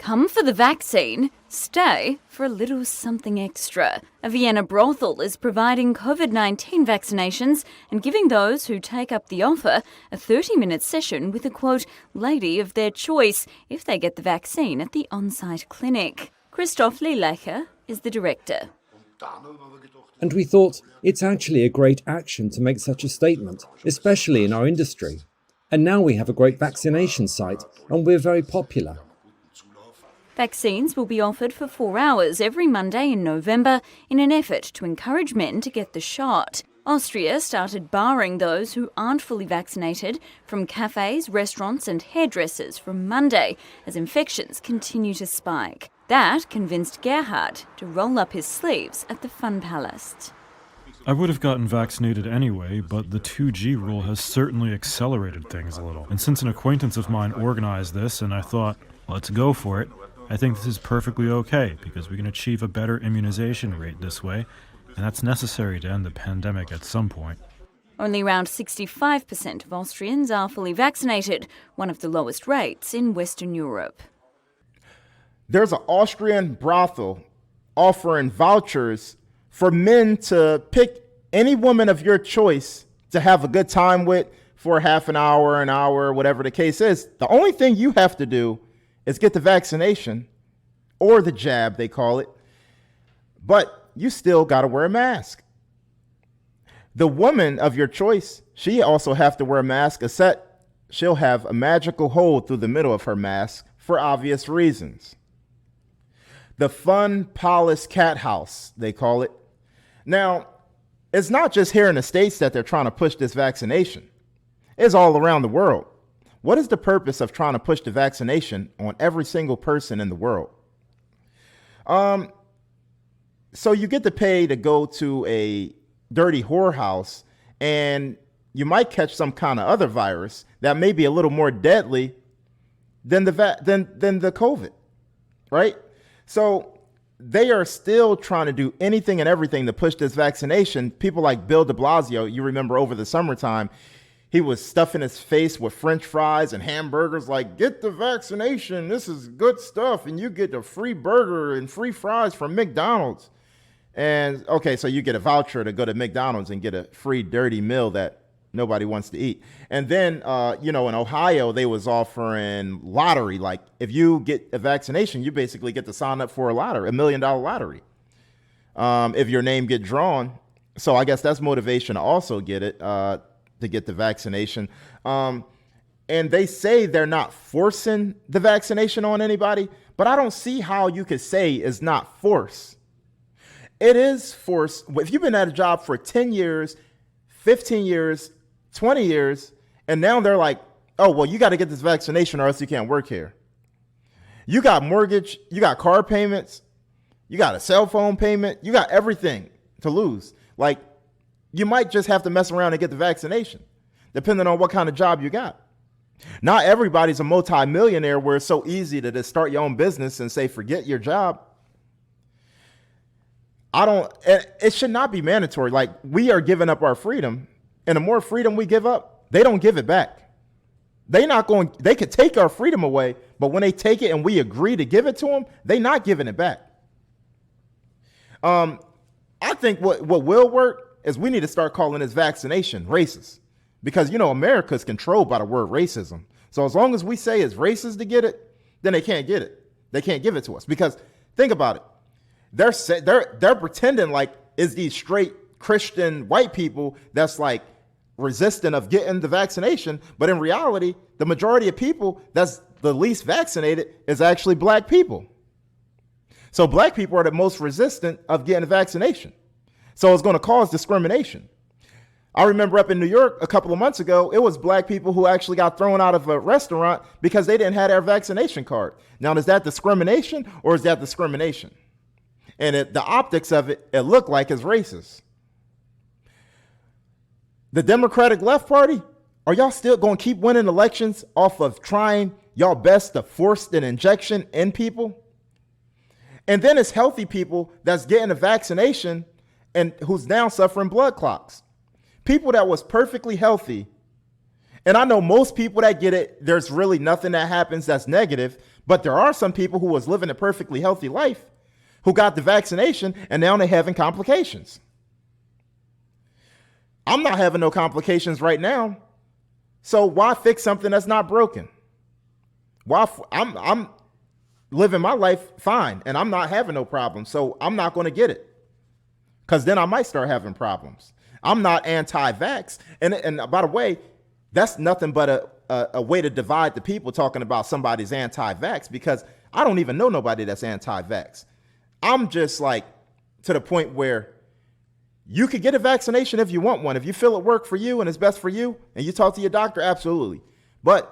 Come for the vaccine, stay for a little something extra. A Vienna brothel is providing COVID-19 vaccinations and giving those who take up the offer a 30-minute session with a, quote, lady of their choice if they get the vaccine at the on-site clinic. Christoph Lielecher is the director. And we thought it's actually a great action to make such a statement, especially in our industry. And now we have a great vaccination site and we're very popular. Vaccines will be offered for 4 hours every Monday in November in an effort to encourage men to get the shot. Austria started barring those who aren't fully vaccinated from cafes, restaurants and hairdressers from Monday as infections continue to spike. That convinced Gerhard to roll up his sleeves at the Fun Palace. I would have gotten vaccinated anyway, but the 2G rule has certainly accelerated things a little. And since an acquaintance of mine organized this and I thought, let's go for it, I think this is perfectly okay because we can achieve a better immunization rate this way, and that's necessary to end the pandemic at some point. Only around 65% of Austrians are fully vaccinated, one of the lowest rates in Western Europe. There's an Austrian brothel offering vouchers for men to pick any woman of your choice to have a good time with for half an hour, whatever the case is. The only thing you have to do is get the vaccination, or the jab, they call it, but you still got to wear a mask. The woman of your choice, she also have to wear a mask, except she'll have a magical hole through the middle of her mask for obvious reasons. The Fun Palace Cat House, they call it. Now, it's not just here in the States that they're trying to push this vaccination. It's all around the world. What is the purpose of trying to push the vaccination on every single person in the world? So you get to pay to go to a dirty whorehouse and you might catch some kind of other virus that may be a little more deadly than the COVID, right? So they are still trying to do anything and everything to push this vaccination. People like Bill de Blasio, you remember over the summertime, he was stuffing his face with French fries and hamburgers like, get the vaccination. This is good stuff. And you get a free burger and free fries from McDonald's. And okay, so you get a voucher to go to McDonald's and get a free dirty meal that nobody wants to eat. And then, in Ohio, they was offering lottery. Like if you get a vaccination, you basically get to sign up for a lottery, $1 million lottery. If your name get drawn. So I guess that's motivation to also get it. To get the vaccination. And they say they're not forcing the vaccination on anybody, but I don't see how you could say it's not force. It is force. If you've been at a job for 10 years, 15 years, 20 years, and now they're like, oh, well, you got to get this vaccination or else you can't work here. You got mortgage, you got car payments, you got a cell phone payment, you got everything to lose. Like, you might just have to mess around and get the vaccination, depending on what kind of job you got. Not everybody's a multi-millionaire where it's so easy to just start your own business and say, forget your job. It should not be mandatory. Like, we are giving up our freedom, and the more freedom we give up, they don't give it back. They could take our freedom away, but when they take it and we agree to give it to them, they're not giving it back. I think what will work is we need to start calling this vaccination racist, because, America is controlled by the word racism. So as long as we say it's racist to get it, then they can't get it. They can't give it to us, because think about it. They're pretending like it's these straight Christian white people that's like resistant of getting the vaccination. But in reality, the majority of people that's the least vaccinated is actually black people. So black people are the most resistant of getting the vaccination. So it's going to cause discrimination. I remember up in New York a couple of months ago, it was black people who actually got thrown out of a restaurant because they didn't have their vaccination card. Now, is that discrimination or is that discrimination? And the optics of it looked like it's racist. The Democratic Left Party, are y'all still going to keep winning elections off of trying y'all best to force an injection in people? And then it's healthy people that's getting a vaccination and who's now suffering blood clots. People that was perfectly healthy. And I know most people that get it, there's really nothing that happens that's negative. But there are some people who was living a perfectly healthy life who got the vaccination and now they're having complications. I'm not having no complications right now. So why fix something that's not broken? I'm living my life fine and I'm not having no problems. So I'm not going to get it, because then I might start having problems. I'm not anti-vax. And by the way, that's nothing but a way to divide the people, talking about somebody's anti-vax, because I don't even know nobody that's anti-vax. I'm just like to the point where you could get a vaccination if you want one. If you feel it work for you and it's best for you and you talk to your doctor, absolutely. But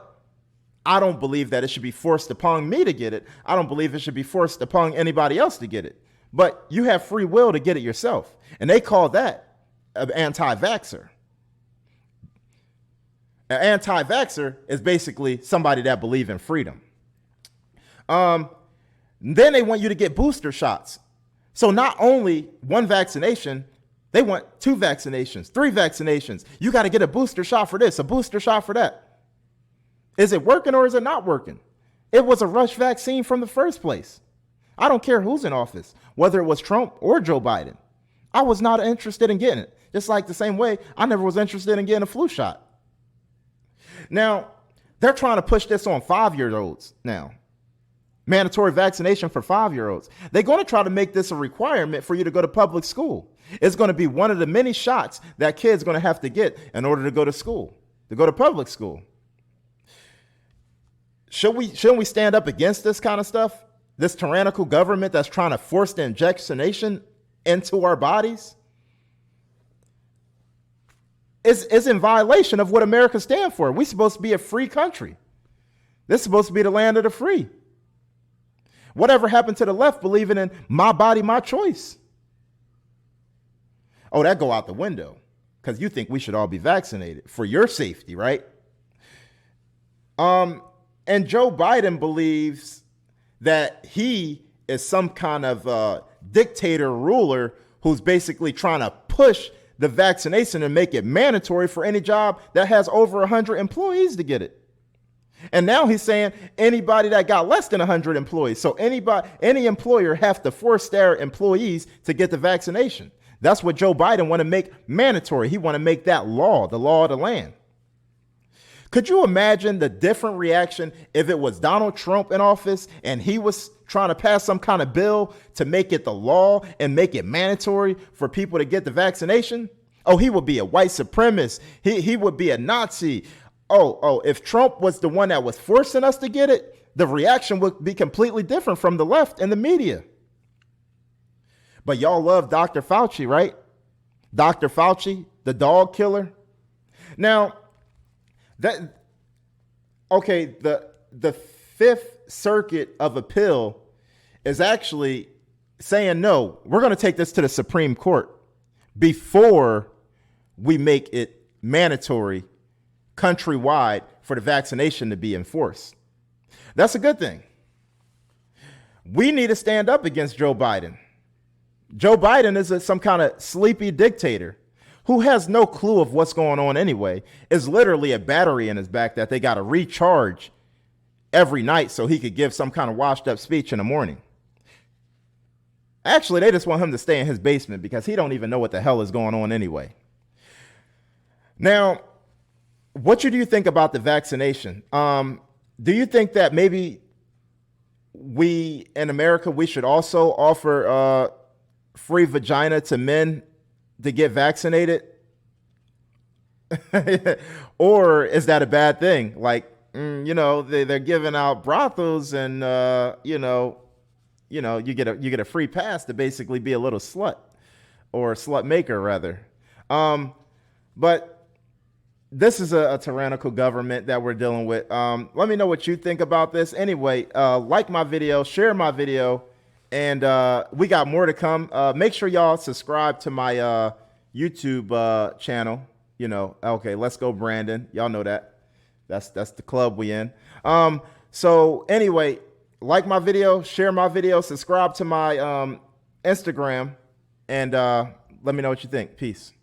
I don't believe that it should be forced upon me to get it. I don't believe it should be forced upon anybody else to get it. But you have free will to get it yourself. And they call that an anti-vaxxer. An anti-vaxxer is basically somebody that believes in freedom. Then they want you to get booster shots. So not only one vaccination, they want 2 vaccinations, 3 vaccinations. You got to get a booster shot for this, a booster shot for that. Is it working or is it not working? It was a rush vaccine from the first place. I don't care who's in office, whether it was Trump or Joe Biden. I was not interested in getting it. Just like the same way I never was interested in getting a flu shot. Now, they're trying to push this on 5-year-olds now. Mandatory vaccination for 5-year-olds. They're going to try to make this a requirement for you to go to public school. It's going to be one of the many shots that kids are going to have to get in order to go to school, to go to public school. Shouldn't we stand up against this kind of stuff? This tyrannical government that's trying to force the injection into our bodies is in violation of what America stands for. We're supposed to be a free country. This is supposed to be the land of the free. Whatever happened to the left believing in my body, my choice? Oh, that go out the window because you think we should all be vaccinated for your safety, right? And Joe Biden believes that he is some kind of dictator ruler who's basically trying to push the vaccination and make it mandatory for any job that has over 100 employees to get it. And now he's saying anybody that got less than 100 employees. So any employer have to force their employees to get the vaccination. That's what Joe Biden want to make mandatory. He want to make that law, the law of the land. Could you imagine the different reaction if it was Donald Trump in office and he was trying to pass some kind of bill to make it the law and make it mandatory for people to get the vaccination? Oh, he would be a white supremacist. He would be a Nazi. Oh, if Trump was the one that was forcing us to get it, the reaction would be completely different from the left and the media. But y'all love Dr. Fauci, right? Dr. Fauci, the dog killer. Now, the Fifth Circuit of Appeal is actually saying, no, we're going to take this to the Supreme Court before we make it mandatory countrywide for the vaccination to be enforced. That's a good thing. We need to stand up against Joe Biden. Joe Biden is some kind of sleepy dictator who has no clue of what's going on anyway. Is literally a battery in his back that they got to recharge every night so he could give some kind of washed up speech in the morning. Actually, they just want him to stay in his basement because he don't even know what the hell is going on anyway. Now, what do you think about the vaccination? Do you think that maybe we in America, we should also offer free vagina to men to get vaccinated? Or is that a bad thing? Like, they're giving out brothels and, you get a free pass to basically be a little slut or a slut maker rather. But this is a tyrannical government that we're dealing with. Let me know what you think about this. Anyway, like my video, share my video, and we got more to come. Make sure y'all subscribe to my YouTube channel. Okay, let's go, Brandon. Y'all know that. That's the club we in. So anyway, like my video, share my video, subscribe to my Instagram, and let me know what you think. Peace.